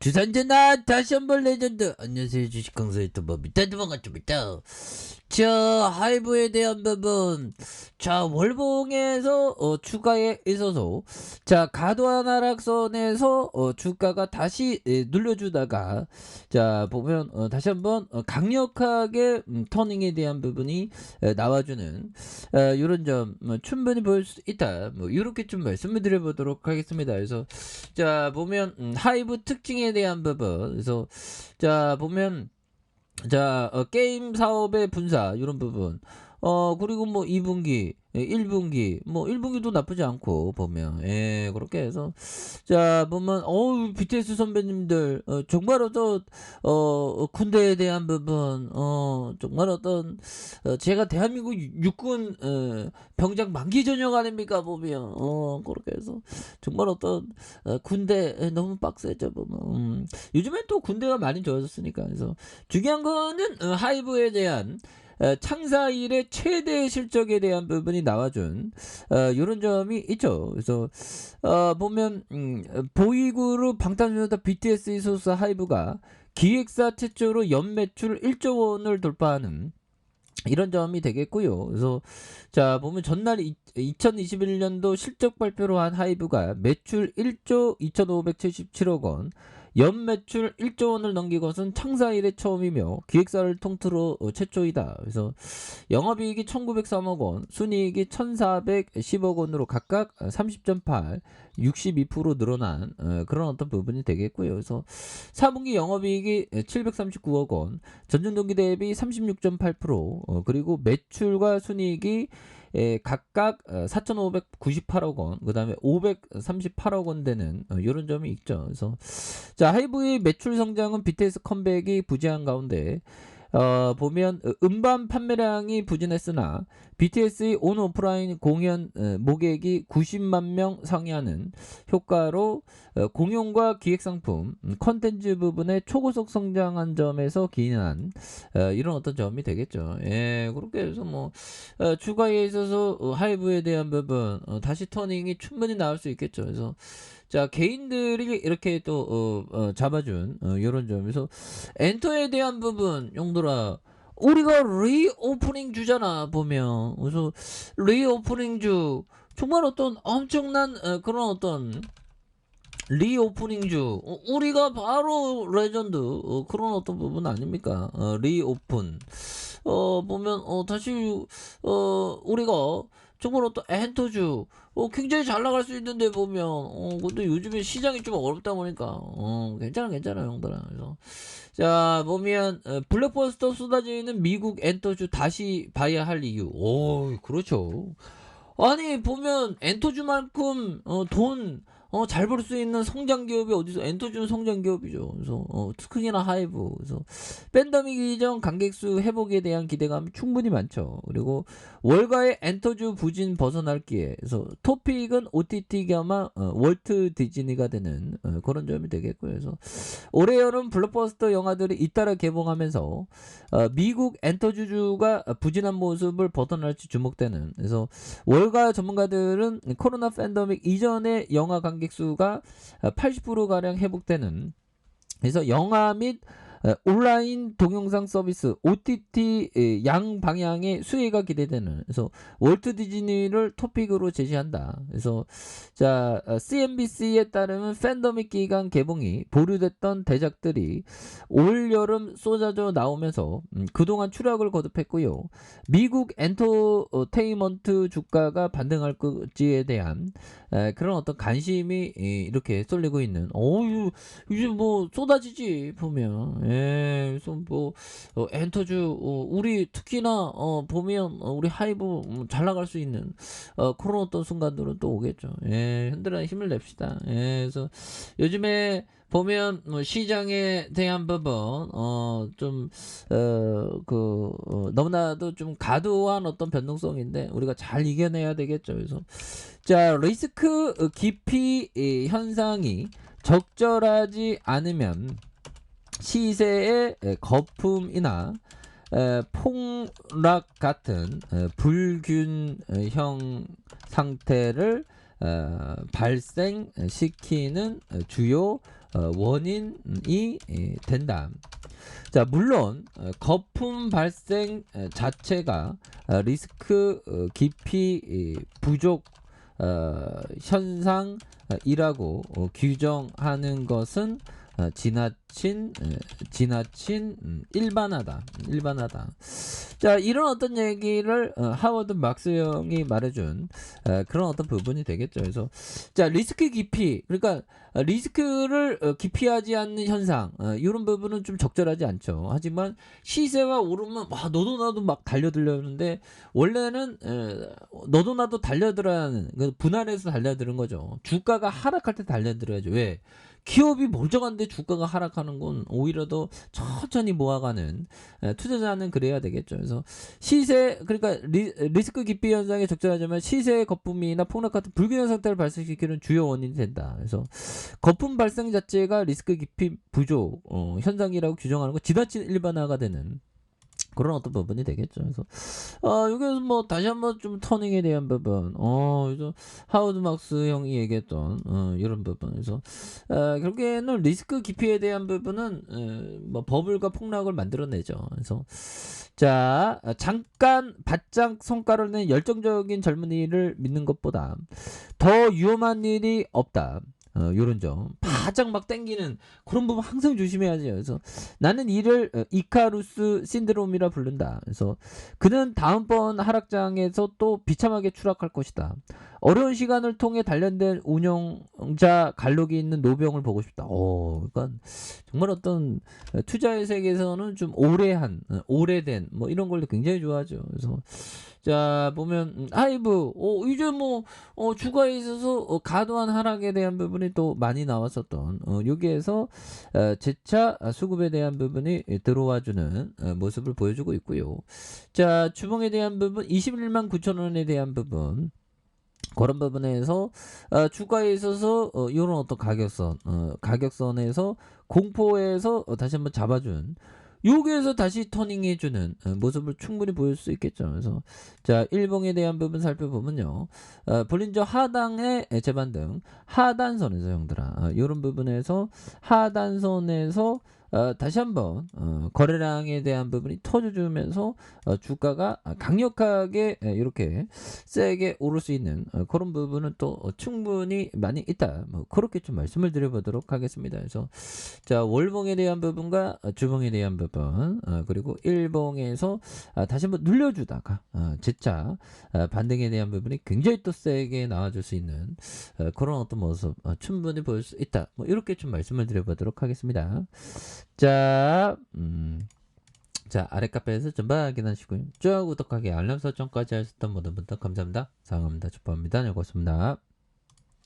주산전화 다시 한번 레전드. 안녕하세요, 주식강사 유튜버 밑단도 반갑습니다. 자, 하이브에 대한 부분. 자, 월봉에서 추가에 있어서 자, 과도한 하락선에서 주가가 다시 눌려주다가 자, 보면 다시 한번 강력하게 터닝에 대한 부분이 나와주는 이런 점 충분히 보일 수 있다. 뭐 이렇게 좀 말씀을 드려보도록 하겠습니다. 그래서 자, 보면 하이브 특징에 대한 부분. 그래서 자, 보면 자, 게임 사업의 분사 이런 부분. 그리고 뭐 2분기, 1분기, 뭐 1분기도 나쁘지 않고 보면 그렇게 해서 자, 보면 BTS 선배님들 정말 어떤 군대에 대한 부분 정말 어떤 제가 대한민국 육군 병장 만기 전역 아닙니까 보면 그렇게 해서 정말 어떤 군대 너무 빡세죠 보면 요즘엔 또 군대가 많이 좋아졌으니까. 그래서 중요한 거는 하이브에 대한 창사 일의 최대 실적에 대한 부분이 나와준 이런 점이 있죠. 그래서 보면 보이그룹 방탄소년단 BTS의 소속 하이브가 기획사 최초로 연매출 1조 원을 돌파하는 이런 점이 되겠고요. 그래서 자, 보면 전날 2021년도 실적 발표로 한 하이브가 매출 1조 2,577억 원, 연매출 1조 원을 넘긴 것은 창사 이래 처음이며 기획사를 통틀어 최초이다. 그래서 영업이익이 1,903억 원, 순이익이 1,410억 원으로 각각 30.8, 62% 늘어난 그런 어떤 부분이 되겠고요. 그래서 4분기 영업이익이 739억 원, 전년 동기 대비 36.8%, 그리고 매출과 순이익이 각각 4,598억 원, 그 다음에 538억 원 되는 이런 점이 있죠. 그래서 자, 하이브의 매출 성장은 BTS 컴백이 부재한 가운데 보면 음반 판매량이 부진했으나 BTS의 온 오프라인 공연 모객이 90만 명 상회하는 효과로 공연과 기획상품, 컨텐츠 부분에 초고속 성장한 점에서 기인한 이런 어떤 점이 되겠죠. 그렇게 해서 뭐 추가에 있어서 하이브에 대한 부분 다시 터닝이 충분히 나올 수 있겠죠. 그래서 자, 개인들이 이렇게 또 잡아준 이런 점에서 엔터에 대한 부분 용도라 우리가 리오프닝 주잖아 보면. 그래서 리오프닝 주 정말 어떤 엄청난 그런 어떤 리오프닝 주 우리가 바로 레전드 그런 어떤 부분 아닙니까? 리오픈 보면 다시 우리가 정말 어떤 엔터주 굉장히 잘 나갈 수 있는데 보면 근데 요즘에 시장이 좀 어렵다 보니까 괜찮아 형들아. 그래서 자, 보면 블랙버스터 쏟아지는 미국 엔터주 다시 봐야 할 이유. 그렇죠. 아니 보면 엔터주만큼 돈 잘 벌 수 있는 성장 기업이 어디서 엔터주는 성장 기업이죠. 그래서 특히나 하이브. 그래서 팬데믹 이전 관객 수 회복에 대한 기대감이 충분히 많죠. 그리고 월가의 엔터주 부진 벗어날 기회. 그래서 토픽은 OTT 겸 월트 디즈니가 되는 그런 점이 되겠고요. 그래서 올해 여름 블록버스터 영화들이 잇따라 개봉하면서 미국 엔터주주가 부진한 모습을 벗어날지 주목되는. 그래서 월가 전문가들은 코로나 팬데믹 이전의 영화 관객 수가 80%가량 회복되는. 그래서 영화 및 온라인 동영상 서비스 OTT 양 방향의 수혜가 기대되는. 그래서 월트 디즈니를 토픽으로 제시한다. 그래서 자, CNBC에 따르면 팬데믹 기간 개봉이 보류됐던 대작들이 올 여름 쏟아져 나오면서 그동안 추락을 거듭했고요. 미국 엔터테인먼트 주가가 반등할 것지에 대한 그런 어떤 관심이 이렇게 쏠리고 있는. 요즘 뭐 쏟아지지 보면. 그래서 뭐 엔터주 우리 특히나 보면 우리 하이브 잘 나갈 수 있는 그런 어떤 순간들은 또 오겠죠. 흔들어 힘을 냅시다. 그래서 요즘에 보면 뭐 시장에 대한 부분 너무나도 좀 과도한 어떤 변동성인데 우리가 잘 이겨내야 되겠죠. 그래서 자, 리스크 깊이 현상이 적절하지 않으면 시세의 거품이나 폭락 같은 불균형 상태를 발생시키는 주요 원인이 된다. 자, 물론 거품 발생 자체가 리스크 깊이 부족 현상이라고 규정하는 것은 지나친 일반화다. 자, 이런 어떤 얘기를 하워드 막스 형이 말해준 그런 어떤 부분이 되겠죠. 그래서 자, 리스크 깊이, 그러니까 리스크를 기피하지 않는 현상, 이런 부분은 좀 적절하지 않죠. 하지만 시세가 오르면 너도 나도 막 달려들려는데, 원래는 너도 나도 달려들어야 하는, 분할해서 달려드는 거죠. 주가가 하락할 때 달려들어야죠. 왜? 기업이 멀쩡한데 주가가 하락하는 건 오히려 더 천천히 모아가는, 투자자는 그래야 되겠죠. 그래서 시세, 그러니까 리스크 깊이 현상에 적절하자면 시세의 거품이나 폭락 같은 불균형 상태를 발생시키는 주요 원인이 된다. 그래서 거품 발생 자체가 리스크 깊이 부족 현상이라고 규정하는 거 지나친 일반화가 되는 그런 어떤 부분이 되겠죠. 그래서 여기서 뭐 다시 한번 좀 터닝에 대한 부분, 하워드 막스 형이 얘기했던 이런 부분에서 결국에는 리스크 깊이에 대한 부분은 뭐 버블과 폭락을 만들어내죠. 그래서 자, 잠깐 바짝 성과를 낸 열정적인 젊은이를 믿는 것보다 더 위험한 일이 없다. 요런 점 바짝 막 땡기는 그런 부분 항상 조심해야죠. 그래서 나는 이를 이카루스 신드롬이라 부른다. 그래서 그는 다음번 하락장에서 또 비참하게 추락할 것이다. 어려운 시간을 통해 단련된 운영자 갈록이 있는 노병을 보고 싶다. 그러니까 정말 어떤 투자의 세계에서는 좀 오래된 뭐 이런 걸 굉장히 좋아하죠. 그래서 자, 보면 하이브 이제 뭐 주가에 있어서 과도한 하락에 대한 부분이 또 많이 나왔었던 여기에서 재차 수급에 대한 부분이 들어와주는 모습을 보여주고 있고요. 자, 주봉에 대한 부분 21만 9천 원에 대한 부분, 그런 부분에서 주가에 있어서 이런 어떤 가격선에서 공포에서 다시 한번 잡아준, 여기에서 다시 터닝해주는 모습을 충분히 보일 수 있겠죠. 그래서 자, 일봉에 대한 부분 살펴보면요, 볼린저 하단의 재반등, 하단선에서 형들아, 이런 부분에서 하단선에서 다시 한번 거래량에 대한 부분이 터져주면서 주가가 강력하게 이렇게 세게 오를 수 있는 그런 부분은 또 충분히 많이 있다. 뭐 그렇게 좀 말씀을 드려보도록 하겠습니다. 그래서 자, 월봉에 대한 부분과 주봉에 대한 부분, 그리고 일봉에서 다시 한번 눌려주다가 재차 반등에 대한 부분이 굉장히 또 세게 나와줄 수 있는 그런 어떤 모습 충분히 보일 수 있다. 뭐 이렇게 좀 말씀을 드려보도록 하겠습니다. 자, 자, 아래 카페에서 전반 확인하시고요. 쭉 구독하기, 알람 설정까지 하셨던 모든 분들 감사합니다. 사랑합니다. 축복합니다. 네, 고맙습니다.